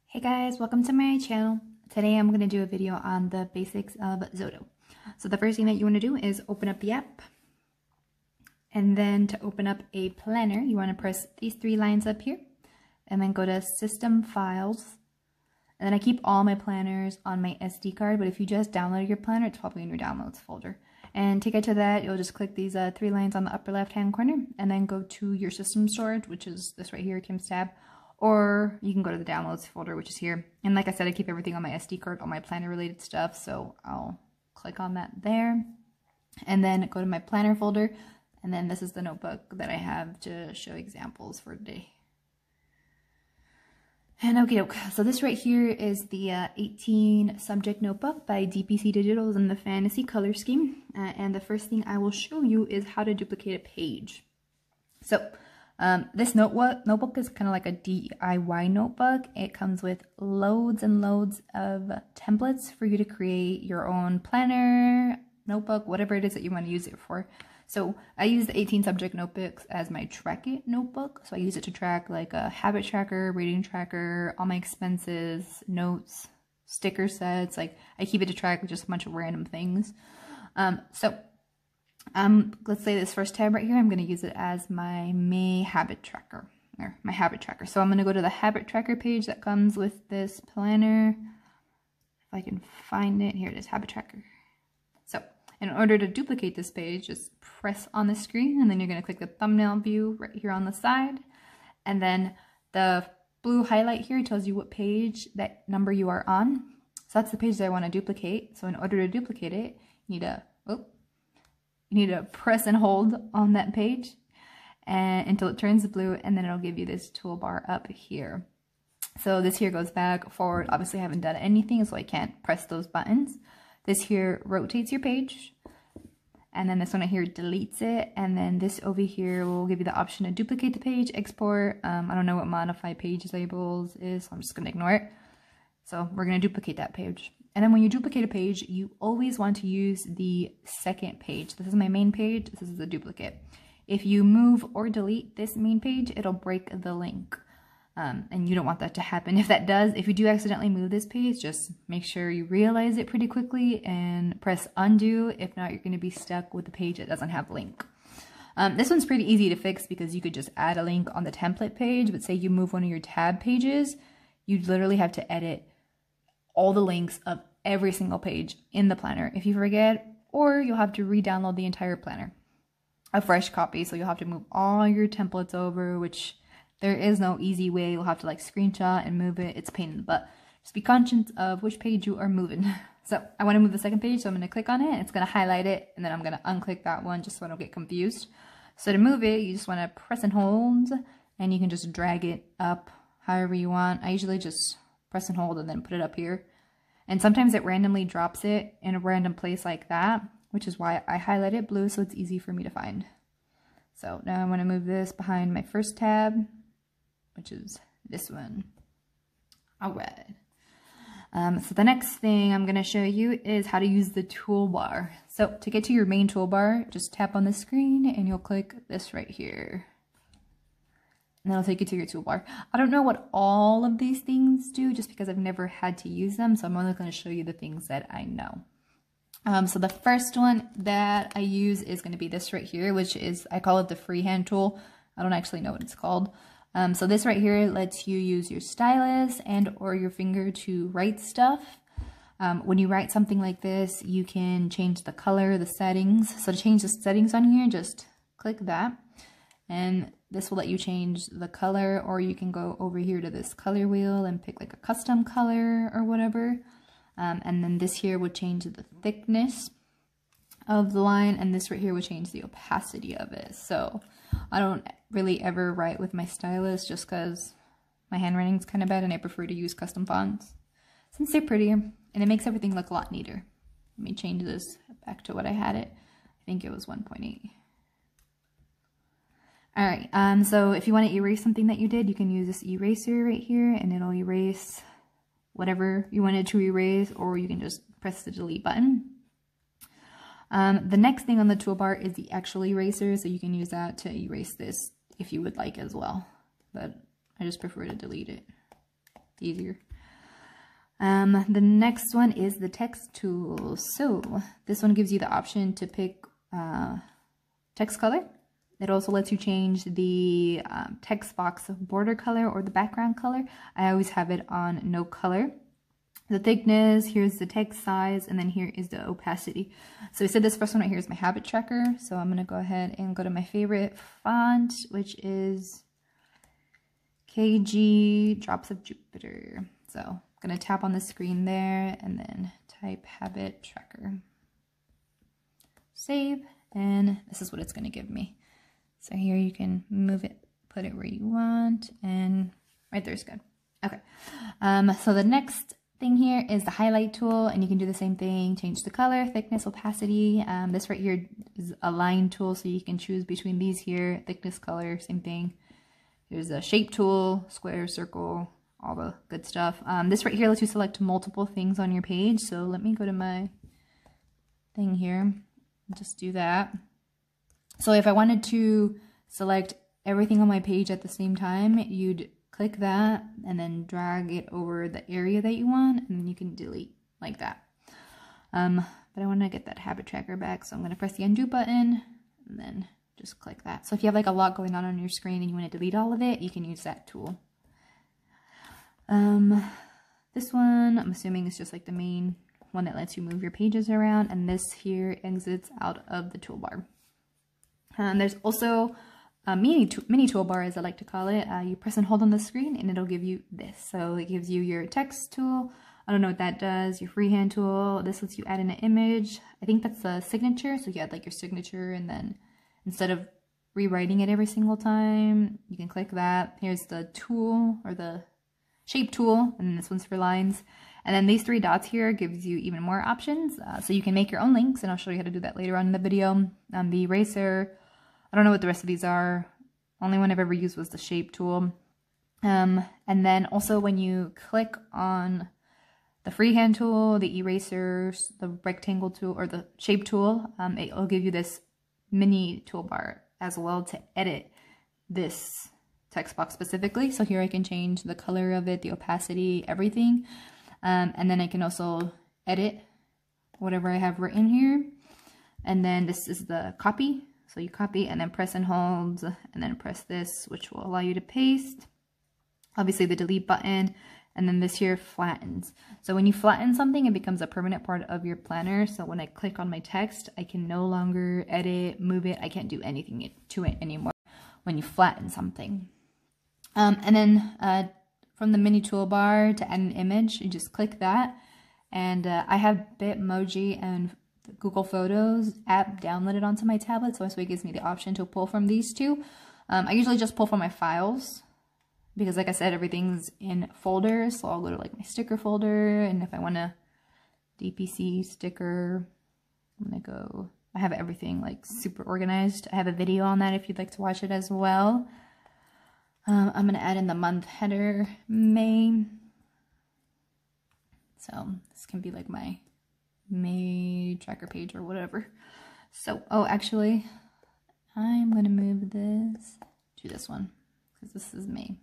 Hey guys, welcome to my channel. Today I'm going to do a video on the basics of Xodo. So the first thing that you want to do is open up the app. And then to open up a planner, you want to press these three lines up here. And then go to System Files. And then I keep all my planners on my SD card, but if you just download your planner, it's probably in your downloads folder. And to get to that, you'll just click these three lines on the upper left hand corner and then go to your system storage, which is this right here, Kim's tab. Or you can go to the downloads folder, which is here. And like I said, I keep everything on my SD card, all my planner related stuff. So I'll click on that there and then go to my planner folder. And then this is the notebook that I have to show examples for today. And okay, so this right here is the 18 subject notebook by DPCDigitals in the fantasy color scheme. And the first thing I will show you is how to duplicate a page. So this notebook is kind of like a DIY notebook. It comes with loads and loads of templates for you to create your own planner, notebook, whatever it is that you want to use it for. So I use the 18 subject notebooks as my Track It notebook. So I use it to track like a habit tracker, reading tracker, all my expenses, notes, sticker sets. Like I keep it to track with just a bunch of random things. Let's say this first tab right here, I'm going to use it as my habit tracker. So I'm going to go to the habit tracker page that comes with this planner. If I can find it, here it is, habit tracker. So in order to duplicate this page, just press on the screen and then you're going to click the thumbnail view right here on the side. And then the blue highlight here tells you what page, that number you are on. So that's the page that I want to duplicate. So in order to duplicate it, you need to press and hold on that page until it turns blue, and then it'll give you this toolbar up here. So this here goes back, forward. Obviously I haven't done anything, so I can't press those buttons. This here rotates your page, and then this one right here deletes it, and then this over here will give you the option to duplicate the page, export. I don't know what modify page labels is, so I'm just gonna ignore it. So we're gonna duplicate that page. And then when you duplicate a page, you always want to use the second page. This is my main page, this is the duplicate. If you move or delete this main page, it'll break the link. And you don't want that to happen. If that does, if you do accidentally move this page, just make sure you realize it pretty quickly and press undo. If not, you're gonna be stuck with the page that doesn't have a link. This one's pretty easy to fix because you could just add a link on the template page, but say you move one of your tab pages, you literally have to edit all the links of every single page in the planner if you forget, or you'll have to re-download the entire planner, a fresh copy. So you'll have to move all your templates over, which there is no easy way. You'll have to like screenshot and move it. It's a pain in the butt. Just be conscious of which page you are moving. So I want to move the second page, so I'm going to click on it. It's going to highlight it, and then I'm going to unclick that one just so I don't get confused. So to move it, you just want to press and hold, and you can just drag it up however you want. I usually just press and hold and then put it up here. And sometimes it randomly drops it in a random place like that, which is why I highlight it blue so it's easy for me to find. So now I want to move this behind my first tab, which is this one. All right. So the next thing I'm going to show you is how to use the toolbar. So to get to your main toolbar, just tap on the screen and you'll click this right here. And that'll take you to your toolbar. I don't know what all of these things do just because I've never had to use them. So I'm only going to show you the things that I know. So the first one that I use is going to be this right here, which is, I call it the freehand tool. I don't actually know what it's called. So this right here lets you use your stylus and or your finger to write stuff. When you write something like this, you can change the color, the settings. So to change the settings on here, just click that. And this will let you change the color, or you can go over here to this color wheel and pick like a custom color or whatever. And then this here would change the thickness of the line, and this right here would change the opacity of it. So I don't really ever write with my stylus just because my handwriting's kind of bad and I prefer to use custom fonts since they're prettier and it makes everything look a lot neater. Let me change this back to what I had it. I think it was 1.8. Alright, so if you want to erase something that you did, you can use this eraser right here and it'll erase whatever you wanted to erase, or you can just press the delete button. The next thing on the toolbar is the actual eraser, so you can use that to erase this if you would like as well. But I just prefer to delete it. It's easier. The next one is the text tool. So this one gives you the option to pick text color. It also lets you change the text box border color or the background color. I always have it on no color. The thickness, here's the text size, and then here is the opacity. So we said this first one right here is my habit tracker. So I'm going to go ahead and go to my favorite font, which is KG Drops of Jupiter. So I'm going to tap on the screen there and then type habit tracker. Save, and this is what it's going to give me. So here you can move it, put it where you want, and right there is good. Okay, so the next thing here is the highlight tool, and you can do the same thing, change the color, thickness, opacity. This right here is a line tool, so you can choose between these here, thickness, color, same thing. There's a shape tool, square, circle, all the good stuff. This right here lets you select multiple things on your page. So let me go to my thing here, just do that. So if I wanted to select everything on my page at the same time, you'd click that and then drag it over the area that you want, and then you can delete like that. But I want to get that habit tracker back, so I'm going to press the undo button and then just click that. So if you have like a lot going on your screen and you want to delete all of it, you can use that tool. This one, I'm assuming is just like the main one that lets you move your pages around, and this here exits out of the toolbar. There's also a mini toolbar, as I like to call it. You press and hold on the screen and it'll give you this. So it gives you your text tool. I don't know what that does. Your freehand tool. This lets you add in an image. I think that's a signature. So you add like your signature, and then instead of rewriting it every single time, you can click that. Here's the tool, or the shape tool, and then this one's for lines. And then these three dots here gives you even more options. So you can make your own links, and I'll show you how to do that later on in the video. The eraser, I don't know what the rest of these are. Only one I've ever used was the shape tool. And then also when you click on the freehand tool, the erasers, the rectangle tool, or the shape tool, it'll give you this mini toolbar as well to edit this text box specifically. So here I can change the color of it, the opacity, everything. And then I can also edit whatever I have written here. And then this is the copy. So you copy and then press and hold, and then press this, which will allow you to paste. Obviously the delete button, and then this here flattens. So when you flatten something, it becomes a permanent part of your planner. So when I click on my text, I can no longer edit, move it. I can't do anything to it anymore when you flatten something. And then from the mini toolbar to add an image, you just click that. And I have Bitmoji and Google Photos app downloaded onto my tablet, so it gives me the option to pull from these two. I usually just pull from my files because, like I said, everything's in folders. So I'll go to like my sticker folder, and if I want a DPC sticker, I'm gonna go. I have everything like super organized. I have a video on that if you'd like to watch it as well. I'm gonna add in the month header, May. So this can be like my May tracker page or whatever. So, oh, actually, I'm going to move this to this one because this is May,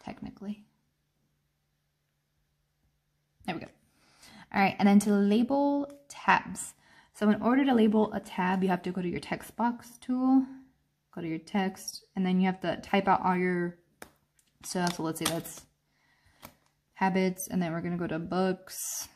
technically. There we go. All right, and then to label tabs. So in order to label a tab, you have to go to your text box tool, go to your text, and then you have to type out all your stuff. So let's say that's habits, and then we're going to go to books.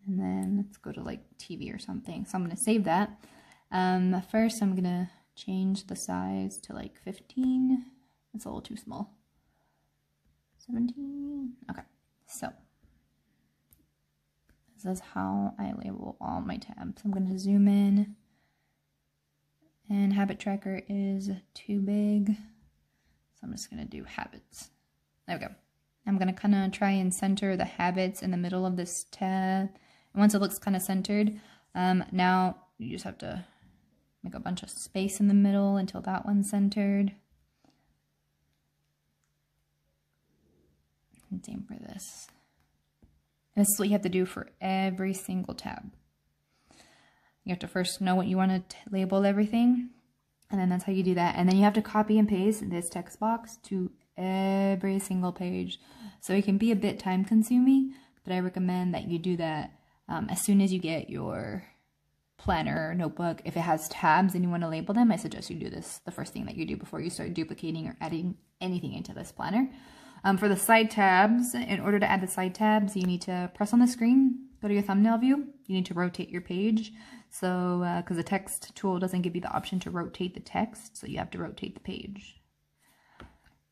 And then let's go to like TV or something. So I'm going to save that. First, I'm going to change the size to like 15. It's a little too small. 17. Okay. So this is how I label all my tabs. I'm going to zoom in. And habit tracker is too big. So I'm just going to do habits. There we go. I'm going to kind of try and center the habits in the middle of this tab. And once it looks kind of centered, now you just have to make a bunch of space in the middle until that one's centered. And same for this. And this is what you have to do for every single tab. You have to first know what you want to label everything, and then that's how you do that. And then you have to copy and paste this text box to every single page. So it can be a bit time consuming, but I recommend that you do that as soon as you get your planner or notebook. If it has tabs and you want to label them, I suggest you do this the first thing that you do before you start duplicating or adding anything into this planner. For the side tabs, in order to add the side tabs, you need to press on the screen, go to your thumbnail view, you need to rotate your page. So, because the text tool doesn't give you the option to rotate the text, so you have to rotate the page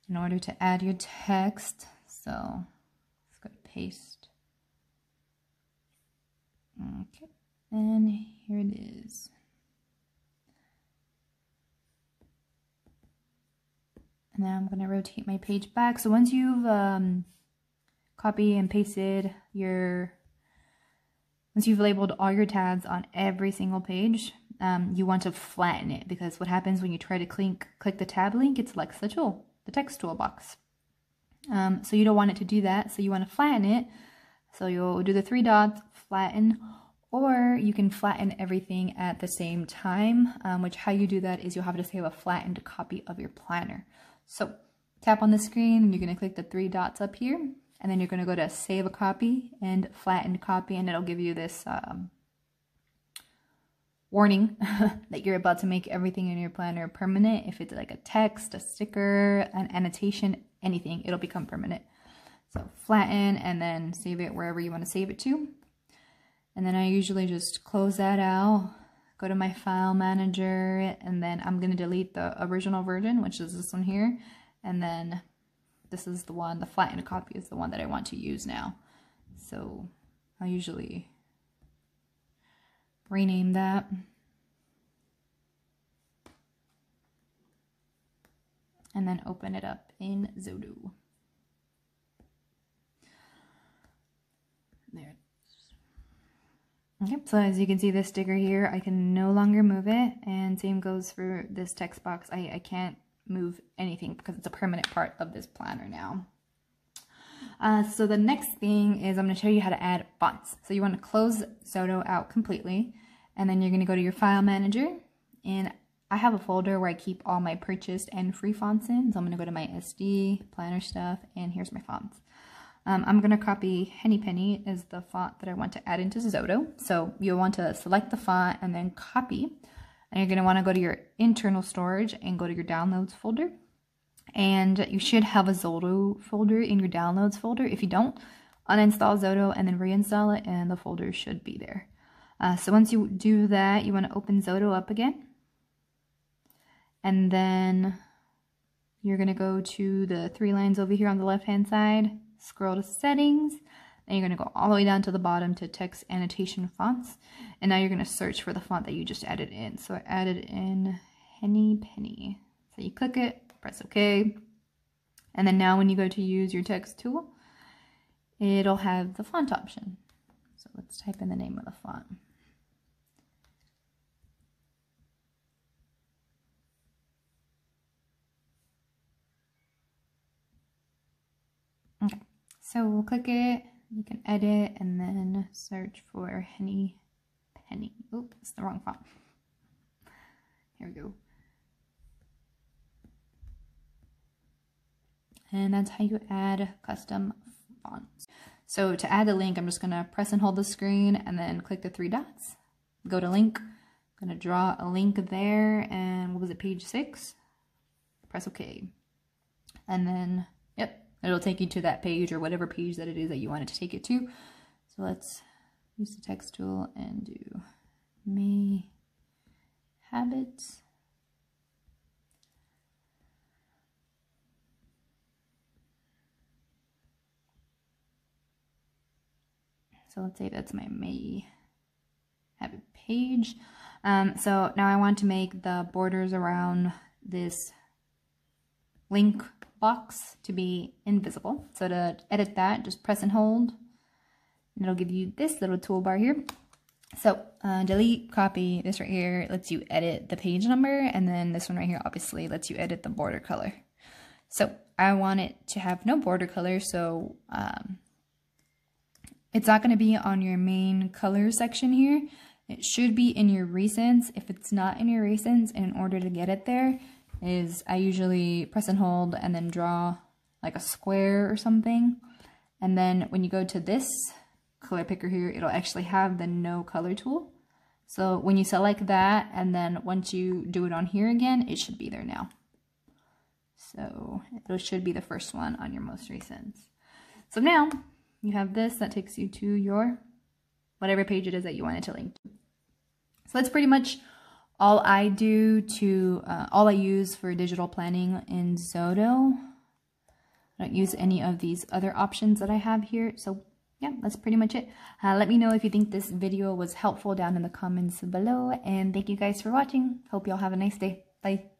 in order to add your text. So, let's go to paste. Okay, and here it is. And now I'm going to rotate my page back. So once you've copy and pasted once you've labeled all your tabs on every single page, you want to flatten it, because what happens when you try to click the tab link, it selects the text toolbox. So you don't want it to do that, so you want to flatten it. So you'll do the 3 dots, flatten, or you can flatten everything at the same time, which how you do that is you'll have to save a flattened copy of your planner. So tap on the screen and you're going to click the 3 dots up here, and then you're going to go to save a copy and flattened copy, and it'll give you this warning that you're about to make everything in your planner permanent. If it's like a text, a sticker, an annotation, anything, it'll become permanent. So flatten and then save it wherever you want to save it to. And then I usually just close that out, go to my file manager, and then I'm going to delete the original version, which is this one here. And then this is the one, the flattened copy is the one that I want to use now. So I usually rename that. And then open it up in Xodo. There. Okay, so as you can see, this sticker here, I can no longer move it, and same goes for this text box. I can't move anything because it's a permanent part of this planner now. So the next thing is I'm going to show you how to add fonts. So you want to close Xodo out completely, and then you're going to go to your file manager, and I have a folder where I keep all my purchased and free fonts in. So I'm going to go to my SD, planner stuff, and here's my fonts. I'm going to copy Henny Penny as the font that I want to add into Xodo. So you'll want to select the font and then copy. And you're going to want to go to your internal storage and go to your downloads folder. And you should have a Xodo folder in your downloads folder. If you don't, uninstall Xodo and then reinstall it, and the folder should be there. So once you do that, you want to open Xodo up again. And then you're going to go to the 3 lines over here on the left-hand side. Scroll to settings, and you're going to go all the way down to the bottom to text annotation fonts, and now you're going to search for the font that you just added in. So I added in Henny Penny. So you click it, press OK, and then now when you go to use your text tool, it'll have the font option. So let's type in the name of the font. Okay, so we'll click it, you can edit, and then search for Henny Penny. Oop, it's the wrong font. Here we go. And that's how you add custom fonts. So to add the link, I'm just going to press and hold the screen and then click the 3 dots. Go to link. I'm going to draw a link there, and what was it, page 6? Press OK. And then, yep. It'll take you to that page or whatever page that it is that you want it to take it to. So let's use the text tool and do May habits. So let's say that's my May habit page. So now I want to make the borders around this link box to be invisible. So to edit that, just press and hold, and it'll give you this little toolbar here. So delete, copy, this right here lets you edit the page number, and then this one right here obviously lets you edit the border color. So I want it to have no border color, so it's not going to be on your main color section here. It should be in your recents. If it's not in your recents, in order to get it there, I usually press and hold and then draw like a square or something. And then when you go to this color picker here, it'll actually have the no color tool. So when you select that, and then once you do it on here again, it should be there now. So it should be the first one on your most recent. So now you have this that takes you to your whatever page it is that you want it to link to. So that's pretty much all I do to, all I use for digital planning in Xodo. I don't use any of these other options that I have here. So yeah, that's pretty much it. Let me know if you think this video was helpful down in the comments below. And thank you guys for watching. Hope you all have a nice day. Bye.